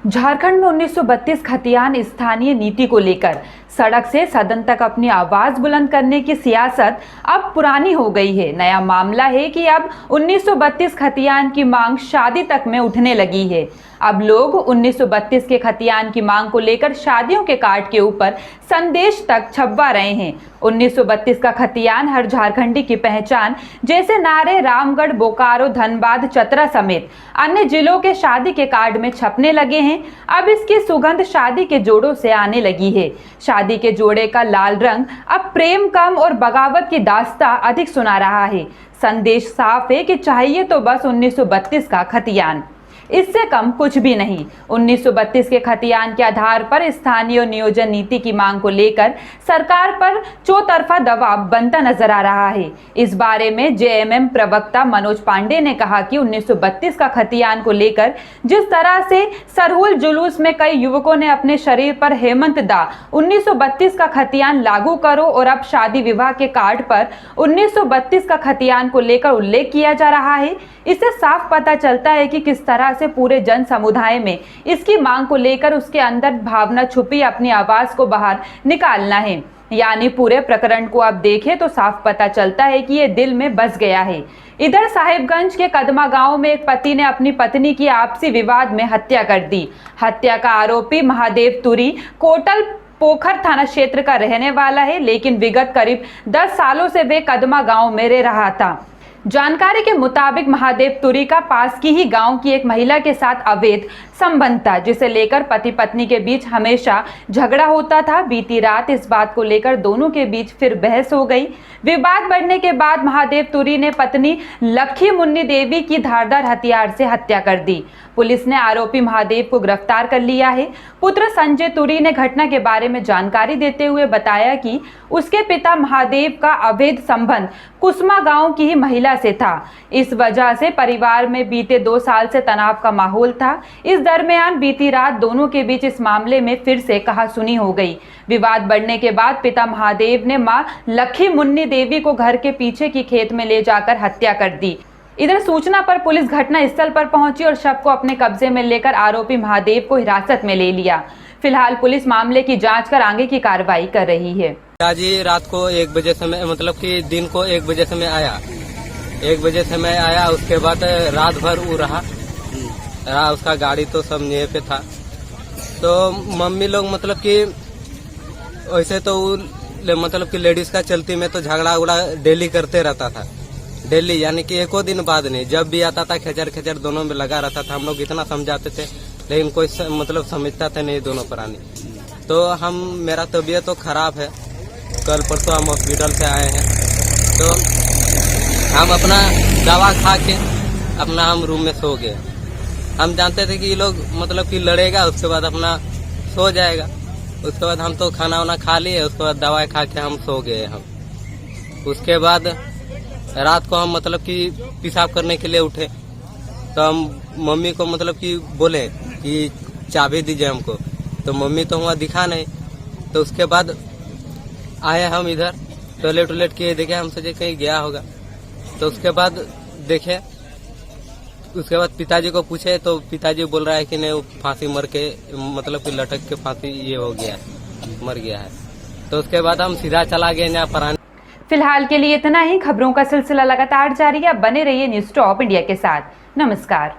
झारखंड में 1932 खतियान स्थानीय नीति को लेकर सड़क से सदन तक अपनी आवाज बुलंद करने की सियासत अब पुरानी हो गई है। नया मामला है कि अब 1932 खतियान की मांग शादी तक में उठने लगी है। अब लोग 1932 के खतियान की मांग को लेकर शादियों के कार्ड के ऊपर संदेश तक छपवा रहे हैं। 1932 का खतियान हर झारखंडी की पहचान जैसे नारे रामगढ़, बोकारो, धनबाद, चतरा समेत अन्य जिलों के शादी के कार्ड में छपने लगे हैं। अब इसकी सुगंध शादी के जोड़ों से आने लगी है। शादी के जोड़े का लाल रंग अब प्रेम कम और बगावत की दास्तां अधिक सुना रहा है। संदेश साफ है कि चाहिए तो बस 1932 का खतियान, इससे कम कुछ भी नहीं। 1932 के खतियान के आधार पर स्थानीय नियोजन नीति की मांग को लेकर सरकार पर चौतरफा दबाव बनता नजर आ रहा है। इस बारे में जेएमएम प्रवक्ता मनोज पांडे ने कहा कि 1932 का खतियान को लेकर जिस तरह से सरहुल जुलूस में कई युवकों ने अपने शरीर पर हेमंत दा 1932 का खतियान लागू करो और अब शादी विवाह के कार्ड पर 1932 का खतियान को लेकर उल्लेख किया जा रहा है, इससे साफ पता चलता है कि किस तरह से पूरे जन समुदाय में इसकी मांग को लेकर उसके अंदर भावना छुपी अपनी आवाज को बाहर निकालना है। यानी पूरे प्रकरण को आप देखें तो साफ पता चलता है कि ये दिल में बस गया है। इधर साहिबगंज के कदमा गांव में एक पति ने अपनी पत्नी की आपसी विवाद में हत्या कर दी। हत्या का आरोपी महादेव तुरी कोटल पोखर थाना क्षेत्र का रहने वाला है, लेकिन विगत करीब 10 सालों से वे कदमा गांव में रह रहा था। जानकारी के मुताबिक महादेव तुरी का पास की ही गांव की एक महिला के साथ अवैध संबंध था, जिसे लेकर पति पत्नी के बीच हमेशा झगड़ा होता था। बीती रात इस बात को लेकर दोनों के बीच फिर बहस हो गई। विवाद बढ़ने के बाद महादेव तुरी ने पत्नी लखी मुन्नी देवी की धारदार हथियार से हत्या कर दी। पुलिस ने आरोपी महादेव को गिरफ्तार कर लिया है। पुत्र संजय तुरी ने घटना के बारे में जानकारी देते हुए बताया कि उसके पिता महादेव का अवैध संबंध कुसमा गांव की ही महिला से था। इस वजह से परिवार में बीते 2 साल से तनाव का माहौल था। इस दरमियान बीती रात दोनों के बीच इस मामले में फिर से कहासुनी हो गई। विवाद बढ़ने के बाद पिता महादेव ने मां लखी मुन्नी देवी को घर के पीछे की खेत में ले जाकर हत्या कर दी। इधर सूचना पर पुलिस घटना स्थल पर पहुंची और शव को अपने कब्जे में लेकर आरोपी महादेव को हिरासत में ले लिया। फिलहाल पुलिस मामले की जांच कर आगे की कार्रवाई कर रही है। जी रात को 1 बजे समय मतलब कि दिन को 1 बजे समय आया। 1 बजे समय आया, उसके बाद रात भर वो रहा। उसका गाड़ी तो सब नीचे पे था। तो मम्मी लोग मतलब कि वैसे तो मतलब कि लेडीज का चलती में तो झगड़ा उगड़ा डेली करते रहता था। डेली यानी कि एको दिन बाद नहीं, जब भी आता था खेचर खेचर दोनों में लगा रहता था। हम लोग इतना समझाते थे लेकिन कोई मतलब समझता था नहीं दोनों प्राणी। तो मेरा तबीयत तो खराब है, कल परसों हम हॉस्पिटल से आए हैं। तो हम अपना दवा खा के अपना हम रूम में सो गए। हम जानते थे कि ये लोग मतलब कि लड़ेगा, उसके बाद अपना सो जाएगा। उसके बाद हम तो खाना वाना खा लिए, उसके बाद दवाई खा के हम सो गए। उसके बाद रात को हम मतलब कि पेशाब करने के लिए उठे, तो हम मम्मी को मतलब कि बोले कि चाबी दीजिए हमको। तो मम्मी तो वहाँ दिखा नहीं। तो उसके बाद आए हम इधर, टॉयलेट वॉयलेट किए, देखे, हम सोचे कहीं गया होगा। तो उसके बाद देखे, उसके बाद पिताजी को पूछे तो पिताजी बोल रहा है कि नहीं, वो फांसी मर के मतलब कि लटक के फांसी ये हो गया है, मर गया है। तो उसके बाद हम सीधा चला गए यहाँ पर। फिलहाल के लिए इतना ही। खबरों का सिलसिला लगातार जारी है। बने रहिए न्यूज़ टॉप इंडिया के साथ। नमस्कार।